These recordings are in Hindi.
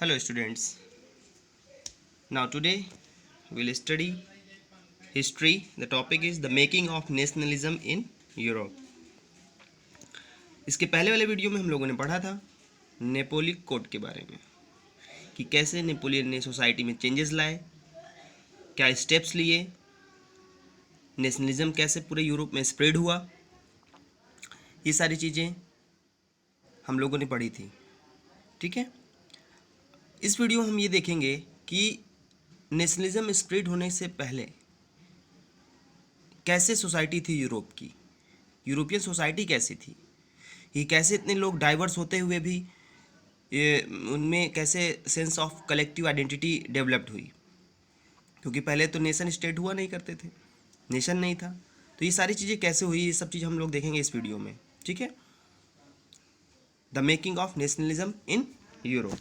Hello students. Now today we'll study history. The topic is the making of nationalism in Europe. इसके पहले वाले वीडियो में हम लोगों ने पढ़ा था नेपोलियन कोड के बारे में कि कैसे नेपोलियन ने सोसाइटी में चेंजेस लाए, क्या स्टेप्स लिए, नेशनलिज्म कैसे पूरे यूरोप में स्प्रेड हुआ। ये सारी चीज़ें हम लोगों ने पढ़ी थी। ठीक है, इस वीडियो में हम ये देखेंगे कि नेशनलिज्म स्प्रेड होने से पहले कैसे सोसाइटी थी यूरोप की, यूरोपियन सोसाइटी कैसी थी, ये कैसे इतने लोग डाइवर्स होते हुए भी ये उनमें कैसे sense of collective identity developed हुई, क्योंकि पहले तो नेशन स्टेट हुआ नहीं करते थे, नेशन नहीं था। तो ये सारी चीज़ें कैसे हुई, ये सब चीज़ हम लोग देखेंगे इस वीडियो में। ठीक है, the making of nationalism in Europe.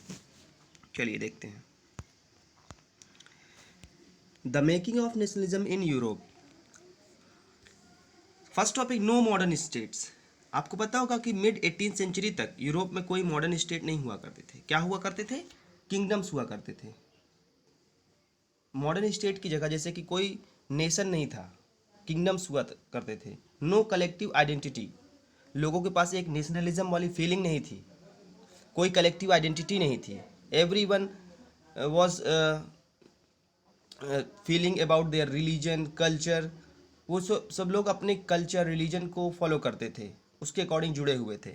चलिए देखते हैं the making of nationalism in Europe. First topic, know modern states. आपको पता होगा कि मिड 18th सेंचुरी तक यूरोप में कोई मॉडर्न स्टेट नहीं हुआ करते थे। क्या हुआ करते थे? किंगडम्स हुआ करते थे। मॉडर्न स्टेट की जगह जैसे कि कोई नेशन नहीं था, किंगडम्स हुआ करते थे। नो कलेक्टिव आइडेंटिटी, लोगों के पास एक नेशनलिज्म वाली फीलिंग नहीं थी, कोई कलेक्टिव आइडेंटिटी नहीं थी। Every one was feeling about their religion culture. वो सब लोग अपने कल्चर रिलीजन को फॉलो करते थे, उसके अकॉर्डिंग जुड़े हुए थे।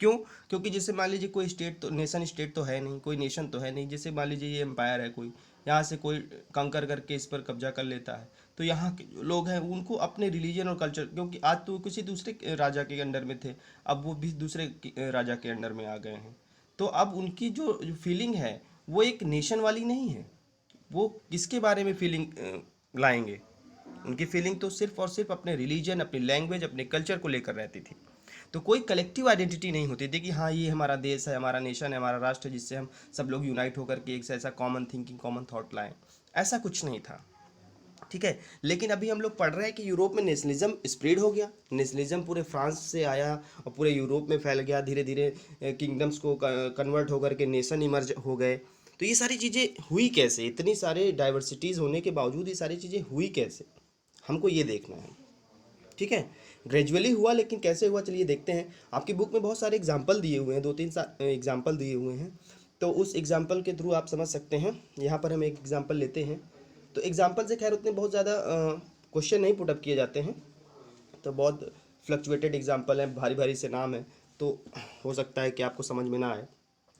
क्यों? क्योंकि जैसे मान लीजिए कोई स्टेट तो नेशन स्टेट तो है नहीं, कोई नेशन तो है नहीं। जैसे मान लीजिए ये एम्पायर है, कोई यहाँ से कोई कंकर करके इस पर कब्जा कर लेता है, तो यहाँ के जो लोग हैं उनको अपने रिलीजन और कल्चर, क्योंकि आज तो किसी दूसरे राजा के अंडर में थे, अब वो भी दूसरे राजा के अंडर में आ गए हैं। तो अब उनकी जो फीलिंग है वो एक नेशन वाली नहीं है। वो किसके बारे में फीलिंग लाएंगे? उनकी फीलिंग तो सिर्फ और सिर्फ अपने रिलीजन, अपनी लैंग्वेज, अपने कल्चर को लेकर रहती थी। तो कोई कलेक्टिव आइडेंटिटी नहीं होती थी कि हाँ ये हमारा देश है, हमारा नेशन है, हमारा राष्ट्र है, जिससे हम सब लोग यूनाइट होकर के एक ऐसा कॉमन थिंकिंग, कॉमन थॉट लाएं। ऐसा कुछ नहीं था। ठीक है, लेकिन अभी हम लोग पढ़ रहे हैं कि यूरोप में नेशनलिज्म स्प्रेड हो गया। नेशनलिज्म पूरे फ्रांस से आया और पूरे यूरोप में फैल गया। धीरे धीरे किंगडम्स को कन्वर्ट होकर के नेशन इमर्ज हो गए। तो ये सारी चीज़ें हुई कैसे? इतनी सारे डाइवर्सिटीज़ होने के बावजूद ये सारी चीज़ें हुई कैसे, हमको ये देखना है। ठीक है, ग्रेजुअली हुआ, लेकिन कैसे हुआ चलिए देखते हैं। आपकी बुक में बहुत सारे एग्जाम्पल दिए हुए हैं, 2-3 एग्जाम्पल दिए हुए हैं, तो उस एग्जाम्पल के थ्रू आप समझ सकते हैं। यहाँ पर हम एक एग्जाम्पल लेते हैं। तो एग्जाम्पल से खैर उतने बहुत ज़्यादा क्वेश्चन नहीं पुटअप किए जाते हैं, तो बहुत फ्लक्चुएटेड एग्जाम्पल हैं, भारी भारी से नाम है, तो हो सकता है कि आपको समझ में ना आए।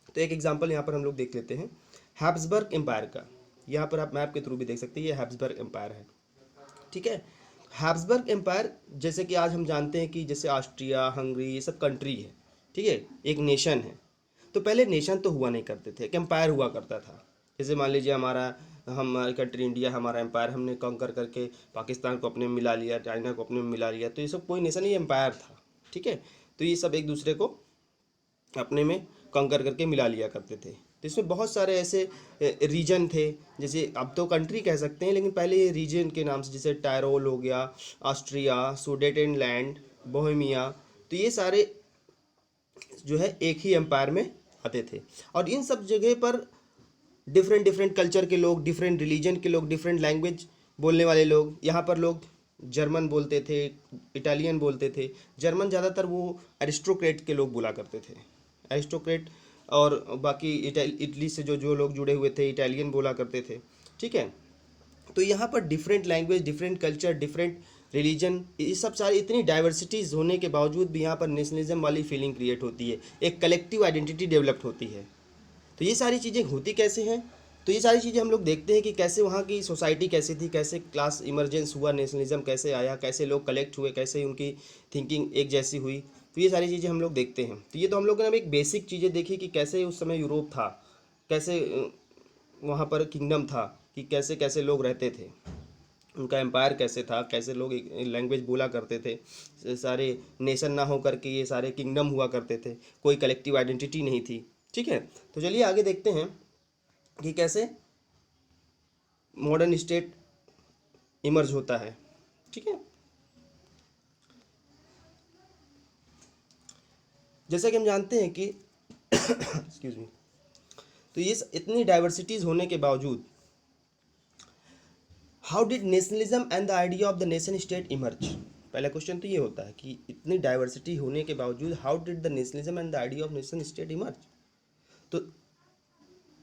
तो एक एग्जाम्पल यहाँ पर हम लोग देख लेते हैं हैब्सबर्ग एम्पायर का। यहाँ पर आप मैप के थ्रू भी देख सकते हैं, ये हैब्सबर्ग एम्पायर है। ठीक है, हैब्सबर्ग एम्पायर जैसे कि आज हम जानते हैं कि जैसे ऑस्ट्रिया, हंगरी, ये सब कंट्री है। ठीक है, एक नेशन है। तो पहले नेशन तो हुआ नहीं करते थे, एक एम्पायर हुआ करता था। जैसे मान लीजिए हमारी कंट्री इंडिया, हमारा एम्पायर, हमने कंकर करके पाकिस्तान को अपने में मिला लिया, चाइना को अपने में मिला लिया, तो ये सब कोई नेशन ही एम्पायर था। ठीक है, तो ये सब एक दूसरे को अपने में कंकर करके मिला लिया करते थे। तो इसमें बहुत सारे ऐसे रीजन थे, जैसे अब तो कंट्री कह सकते हैं, लेकिन पहले ये रीजन के नाम से, जैसे टायरोल हो गया, ऑस्ट्रिया, सुडेटेनलैंड, बोहेमिया, तो ये सारे जो है एक ही एम्पायर में आते थे। और इन सब जगह पर डिफरेंट डिफरेंट कल्चर के लोग, डिफरेंट रिलीजन के लोग, डिफरेंट लैंग्वेज बोलने वाले लोग, यहाँ पर लोग जर्मन बोलते थे, इटालियन बोलते थे। जर्मन ज़्यादातर वो एरिस्टोक्रेट के लोग बोला करते थे, एरिस्टोक्रेट। और बाकी इटली से जो जो लोग जुड़े हुए थे, इटालियन बोला करते थे। ठीक है, तो यहाँ पर different language, different culture, different religion, ये सब सारी इतनी डाइवर्सिटीज़ होने के बावजूद भी यहाँ पर नेशनलिज्म वाली फीलिंग क्रिएट होती है, एक कलेक्टिव आइडेंटिटी डेवलप्ड होती है। तो ये सारी चीज़ें होती कैसे हैं? तो ये सारी चीज़ें हम लोग देखते हैं कि कैसे वहाँ की सोसाइटी कैसी थी, कैसे क्लास इमर्जेंस हुआ, नेशनलिज्म कैसे आया, कैसे लोग कलेक्ट हुए, कैसे उनकी थिंकिंग एक जैसी हुई। तो ये सारी चीज़ें हम लोग देखते हैं। तो ये तो हम लोग ने अब एक बेसिक चीज़ें देखी कि कैसे उस समय यूरोप था, कैसे वहाँ पर किंगडम था, कि कैसे कैसे लोग रहते थे, उनका एम्पायर कैसे था, कैसे लोग एक लैंग्वेज बोला करते थे, सारे नेशन ना हो करके ये सारे किंगडम हुआ करते थे, कोई कलेक्टिव आइडेंटिटी नहीं थी। ठीक है, तो चलिए आगे देखते हैं कि कैसे मॉडर्न स्टेट इमर्ज होता है। ठीक है, जैसा कि हम जानते हैं कि एक्सक्यूज मी, तो ये इतनी डाइवर्सिटीज़ होने के बावजूद how did nationalism and the idea of the nation state emerge. पहला क्वेश्चन तो ये होता है कि इतनी डाइवर्सिटी होने के बावजूद how did the nationalism and the idea of nation state emerge. तो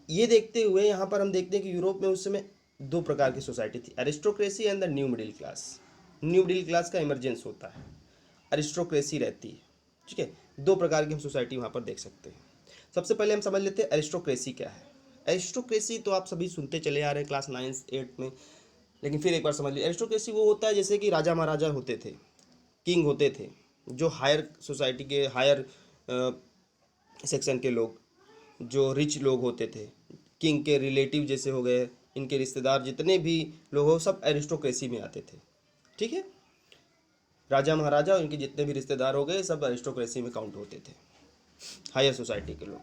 ये देखते हुए यहाँ पर हम देखते हैं कि यूरोप में उस समय दो प्रकार की सोसाइटी थी, aristocracy and the new middle class. New middle class का इमरजेंस होता है, एरिस्टोक्रेसी रहती है, ठीक है। दो प्रकार की हम सोसाइटी वहाँ पर देख सकते हैं। सबसे पहले हम समझ लेते हैं एरिस्टोक्रेसी क्या है। एरिस्टोक्रेसी तो आप सभी सुनते चले आ रहे हैं क्लास 9th-8th में, लेकिन फिर एक बार समझ लीजिए। एरिस्टोक्रेसी वो होता है जैसे कि राजा महाराजा होते थे, किंग होते थे, जो हायर सोसाइटी के हायर सेक्शन के लोग, जो रिच लोग होते थे, किंग के रिलेटिव जैसे हो गए, इनके रिश्तेदार जितने भी लोग हो सब एरिस्टोक्रेसी में आते थे, ठीक है। राजा महाराजा और इनके जितने भी रिश्तेदार हो गए सब एरिस्टोक्रेसी में काउंट होते थे, हायर सोसाइटी के लोग।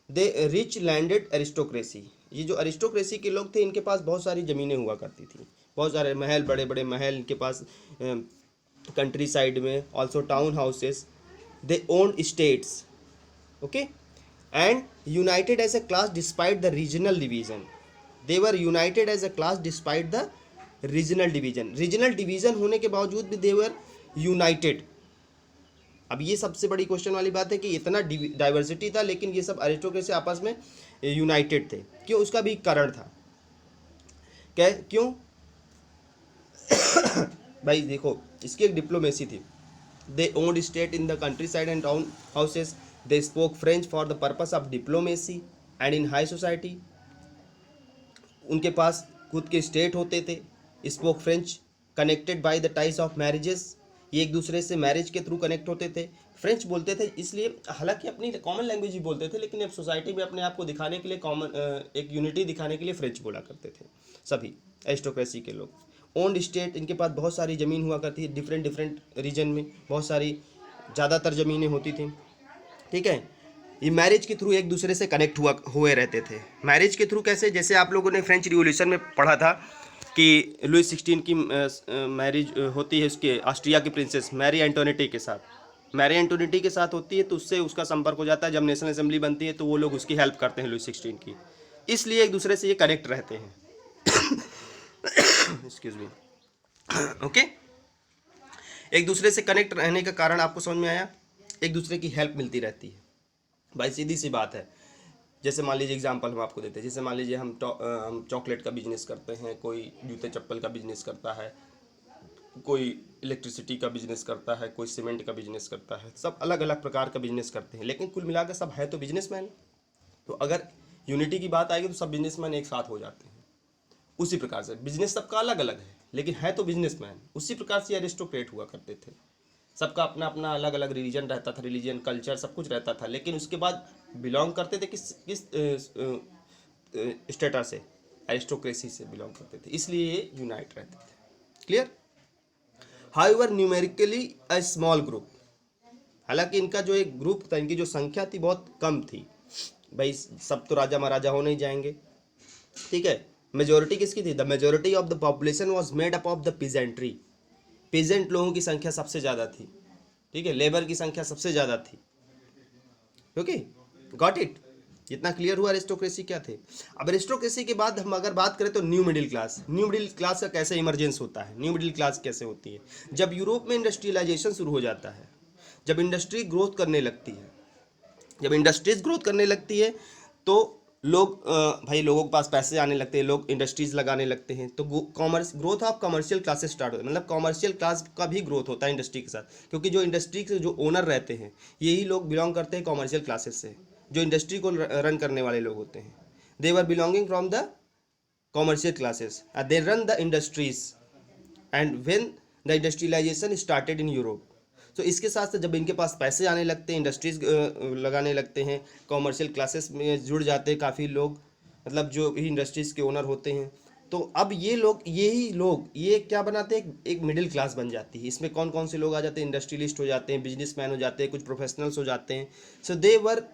दे रिच लैंडेड एरिस्टोक्रेसी, ये जो एरिस्टोक्रेसी के लोग थे इनके पास बहुत सारी ज़मीनें हुआ करती थी, बहुत सारे महल, बड़े बड़े महल इनके पास, कंट्री साइड में also town houses. They owned estates, okay, and united as a class despite the regional division. They were united as a class despite the regional division. Regional division होने के बावजूद भी दे वर यूनाइटेड। अब ये सबसे बड़ी क्वेश्चन वाली बात है कि इतना डाइवर्सिटी था लेकिन ये सब एरिस्टोक्रेसी आपस में यूनाइटेड थे, क्यों? उसका भी कारण था। क्या, क्यों? भाई देखो, इसकी एक डिप्लोमेसी थी। They owned state in the countryside and town houses. They spoke French for the purpose of diplomacy and in high society. उनके पास खुद के स्टेट होते थे। Spoke French, connected by the ties of marriages, ये एक दूसरे से मैरिज के थ्रू कनेक्ट होते थे, फ्रेंच बोलते थे, इसलिए हालांकि अपनी कॉमन लैंग्वेज ही बोलते थे, लेकिन अब सोसाइटी में अपने आप को दिखाने के लिए कॉमन एक यूनिटी दिखाने के लिए फ्रेंच बोला करते थे सभी एरिस्टोक्रेसी के लोग। ओन्ड स्टेट, इनके पास बहुत सारी ज़मीन हुआ करती थी, डिफरेंट डिफरेंट रीजन में बहुत सारी, ज़्यादातर ज़मीनें होती थी, ठीक है। ये मैरिज के थ्रू एक दूसरे से कनेक्ट हुए रहते थे। मैरिज के थ्रू कैसे? जैसे आप लोगों ने फ्रेंच रिवॉल्यूशन में पढ़ा था कि लुई 16 की मैरिज होती है उसके ऑस्ट्रिया की प्रिंसेस मैरी एंटोनेटी के साथ। मैरी एंटोनेटी के साथ होती है तो उससे उसका संपर्क हो जाता है। जब नेशनल असेंबली बनती है तो वो लोग उसकी हेल्प करते हैं लुई 16 की, इसलिए एक दूसरे से ये कनेक्ट रहते हैं। Excuse me, okay. एक दूसरे से कनेक्ट रहने का कारण आपको समझ में आया, एक दूसरे की हेल्प मिलती रहती है। भाई सीधी सी बात है, जैसे मान लीजिए एग्जांपल हम आपको देते हैं, जैसे मान लीजिए हम चॉकलेट का बिजनेस करते हैं, कोई जूते चप्पल का बिजनेस करता है, कोई इलेक्ट्रिसिटी का बिजनेस करता है, कोई सीमेंट का बिजनेस करता है, सब अलग अलग प्रकार का बिजनेस करते हैं, लेकिन कुल मिलाकर सब है तो बिजनेसमैन। तो अगर यूनिटी की बात आएगी तो सब बिजनेसमैन एक साथ हो जाते हैं। उसी प्रकार से बिजनेस सबका अलग अलग है लेकिन है तो बिजनेसमैन। उसी प्रकार से एरिस्टोक्रेट हुआ करते थे, सबका अपना अपना अलग अलग रिलीजन रहता था, रिलीजन कल्चर सब कुछ रहता था, लेकिन उसके बाद बिलोंग करते थे किस स्टेटस से? एरिस्टोक्रेसी से बिलोंग करते थे, इसलिए ये यूनाइट रहते थे। Clear? However numerically a small group, हालांकि इनका जो एक ग्रुप था, इनकी जो संख्या थी बहुत कम थी। भाई सब तो राजा महाराजा हो नहीं जाएंगे, ठीक है। मेजोरिटी किसकी थी? The majority of the population was made up of the peasantry. Peasant लोगों की संख्या सबसे ज़्यादा थी, ठीक है। लेबर की संख्या सबसे ज़्यादा थी, ओके, गॉट इट? इतना क्लियर हुआ एरिस्टोक्रेसी क्या थे। अब एरिस्टोक्रेसी के बाद हम अगर बात करें तो new middle class. New middle class का कैसे इमरजेंस होता है? न्यू मिडिल क्लास कैसे होती है? जब यूरोप में इंडस्ट्रियलाइजेशन शुरू हो जाता है, जब इंडस्ट्री ग्रोथ करने लगती है, जब इंडस्ट्रीज ग्रोथ करने लगती है तो लोग भाई लोगों के पास पैसे आने लगते हैं, लोग इंडस्ट्रीज लगाने लगते हैं, तो commerce growth of commercial classes start होता है। मतलब कॉमर्शियल क्लास का भी ग्रोथ होता है इंडस्ट्री के साथ, क्योंकि जो इंडस्ट्री के जो ओनर रहते हैं यही लोग बिलोंग करते हैं कॉमर्शियल क्लासेस से, जो इंडस्ट्री को रन करने वाले लोग होते हैं। They were belonging from the commercial classes, they run the industries and when the industrialisation started in Europe. तो इसके साथ साथ जब इनके पास पैसे आने लगते हैं, इंडस्ट्रीज लगाने लगते हैं, कॉमर्शियल क्लासेस में जुड़ जाते हैं काफ़ी लोग, मतलब जो भी इंडस्ट्रीज़ के ओनर होते हैं, तो अब ये लोग, यही लोग ये क्या बनाते हैं? एक मिडिल क्लास बन जाती है। इसमें कौन कौन से लोग आ जाते हैं? इंडस्ट्रियलिस्ट हो जाते हैं, बिजनेसमैन हो जाते हैं, कुछ प्रोफेशनल्स हो जाते हैं। So they were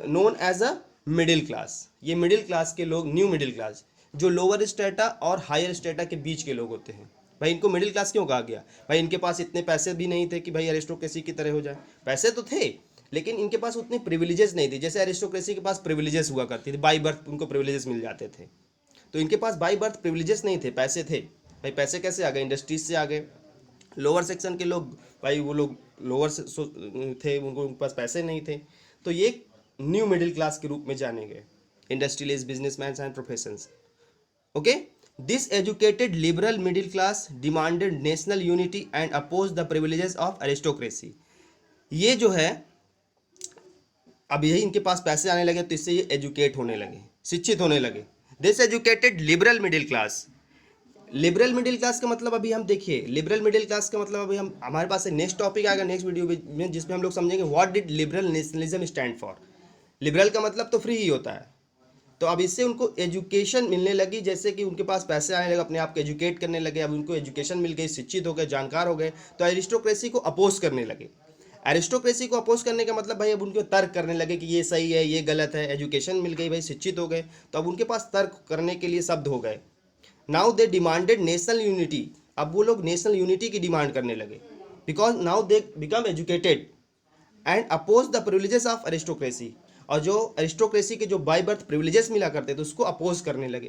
known as a middle class. ये मिडिल क्लास के लोग, न्यू मिडिल क्लास, जो लोअर स्टेटा और हायर स्टेटा के बीच के लोग होते हैं। भाई इनको मिडिल क्लास क्यों कहा गया? भाई इनके पास इतने पैसे भी नहीं थे कि भाई एरिस्टोक्रेसी की तरह हो जाए, पैसे तो थे लेकिन इनके पास उतने प्रिविलेजेस नहीं थे, जैसे एरिस्टोक्रेसी के पास प्रिविलेजेस हुआ करती थी, बाई बर्थ उनको प्रिविलेजेस मिल जाते थे। तो इनके पास बाई बर्थ प्रिविलेजेस नहीं थे, पैसे थे। भाई पैसे कैसे आ गए? इंडस्ट्रीज से आ गए। लोअर सेक्शन के लोग, भाई वो लोग लोअर थे, उनके पास पैसे नहीं थे, तो ये न्यू मिडिल क्लास के रूप में जाने गए, industrialist, businessman and professions. Okay, this educated liberal middle class demanded national unity and oppose the privileges of aristocracy. ये जो है, अब यही इनके पास पैसे आने लगे तो इससे ये एजुकेट होने लगे, शिक्षित होने लगे। This educated liberal middle class. Liberal middle class का मतलब अभी हम देखिए, लिबरल मिडिल क्लास का मतलब अभी हम, हमारे पास एक नेक्स्ट टॉपिक आएगा नेक्स्ट वीडियो में, जिसमें हम लोग समझेंगे what did liberal nationalism stand for. Liberal का मतलब तो फ्री ही होता है। तो अब इससे उनको एजुकेशन मिलने लगी, जैसे कि उनके पास पैसे आने लगे, अपने आप को एजुकेट करने लगे, अब उनको एजुकेशन मिल गई, शिक्षित हो गए, जानकार हो गए, तो एरिस्टोक्रेसी को अपोज करने लगे। एरिस्टोक्रेसी को अपोज करने का मतलब भाई अब उनको तर्क करने लगे कि ये सही है, ये गलत है। एजुकेशन मिल गई भाई, शिक्षित हो गए, तो अब उनके पास तर्क करने के लिए शब्द हो गए। Now they demanded national unity. अब वो लोग नेशनल यूनिटी की डिमांड करने लगे, because now they become educated and oppose the privileges of aristocracy. और जो एरिस्टोक्रेसी के जो बाय बर्थ प्रिविलेजेस मिला करते थे उसको अपोज करने लगे।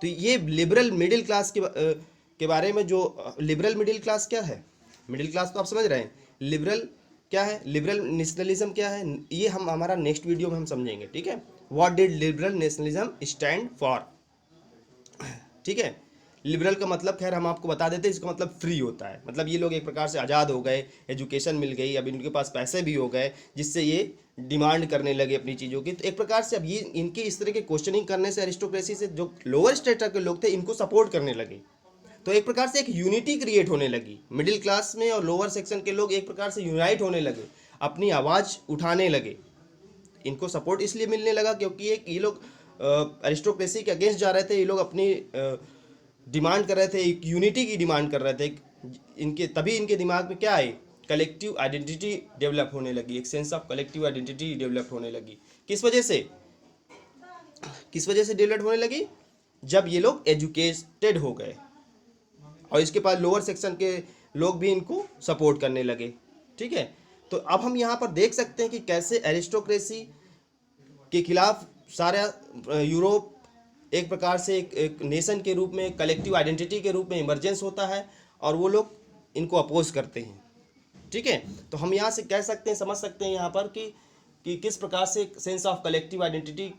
तो ये लिबरल मिडिल क्लास के बारे में, जो लिबरल मिडिल क्लास क्या है, मिडिल क्लास तो आप समझ रहे हैं, लिबरल क्या है, लिबरल नेशनलिज्म क्या है, ये हम हमारा नेक्स्ट वीडियो में हम समझेंगे। ठीक है, what did liberal nationalism stand for. ठीक है, लिबरल का मतलब खैर हम आपको बता देते हैं, इसका मतलब फ्री होता है, मतलब ये लोग एक प्रकार से आज़ाद हो गए, एजुकेशन मिल गई, अब इनके पास पैसे भी हो गए, जिससे ये डिमांड करने लगे अपनी चीज़ों की। तो एक प्रकार से अब ये इनके इस तरह के क्वेश्चनिंग करने से एरिस्टोक्रेसी से जो लोअर स्टेटस के लोग थे इनको सपोर्ट करने लगे। तो एक प्रकार से एक यूनिटी क्रिएट होने लगी, मिडिल क्लास में और लोअर सेक्शन के लोग एक प्रकार से यूनाइट होने लगे, अपनी आवाज़ उठाने लगे। इनको सपोर्ट इसलिए मिलने लगा क्योंकि एक ये लोग एरिस्टोक्रेसी के अगेंस्ट जा रहे थे, ये लोग अपनी डिमांड कर रहे थे, एक यूनिटी की डिमांड कर रहे थे। इनके तभी इनके दिमाग में क्या आई, कलेक्टिव आइडेंटिटी डेवलप होने लगी, एक sense of collective identity develop होने लगी। किस वजह से, किस वजह से डेवलप होने लगी? जब ये लोग एजुकेटेड हो गए और इसके पास लोअर सेक्शन के लोग भी इनको सपोर्ट करने लगे। ठीक है, तो अब हम यहाँ पर देख सकते हैं कि कैसे एरिस्टोक्रेसी के खिलाफ सारा यूरोप एक प्रकार से एक नेशन के रूप में, कलेक्टिव आइडेंटिटी के रूप में इमर्जेंस होता है और वो लोग इनको अपोज करते हैं। ठीक है, तो हम यहाँ से कह सकते हैं, समझ सकते हैं यहाँ पर कि किस प्रकार से sense of collective identity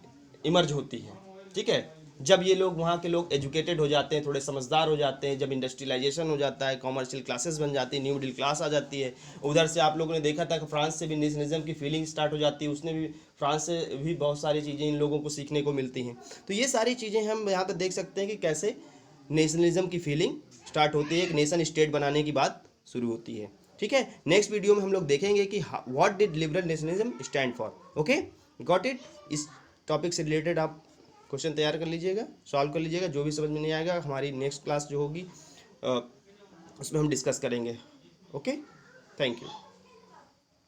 emerge होती है। ठीक है, जब ये लोग, वहाँ के लोग एजुकेटेड हो जाते हैं, थोड़े समझदार हो जाते हैं, जब इंडस्ट्रियलाइजेशन हो जाता है, कॉमर्शियल क्लासेस बन जाती है, न्यू मिडिल क्लास आ जाती है। उधर से आप लोगों ने देखा था कि फ्रांस से भी नेशनलिज्म की फीलिंग स्टार्ट हो जाती है, उसने भी, फ्रांस से भी बहुत सारी चीज़ें इन लोगों को सीखने को मिलती हैं। तो ये सारी चीज़ें हम यहाँ पर देख सकते हैं कि कैसे नेशनलिज्म की फीलिंग स्टार्ट होती है, एक नेशन स्टेट बनाने की बात शुरू होती है। ठीक है, नेक्स्ट वीडियो में हम लोग देखेंगे कि what did liberal nationalism stand for. Okay, got it. इस टॉपिक से रिलेटेड आप क्वेश्चन तैयार कर लीजिएगा, सॉल्व कर लीजिएगा, जो भी समझ में नहीं आएगा हमारी नेक्स्ट क्लास जो होगी उसमें हम डिस्कस करेंगे। Okay, thank you.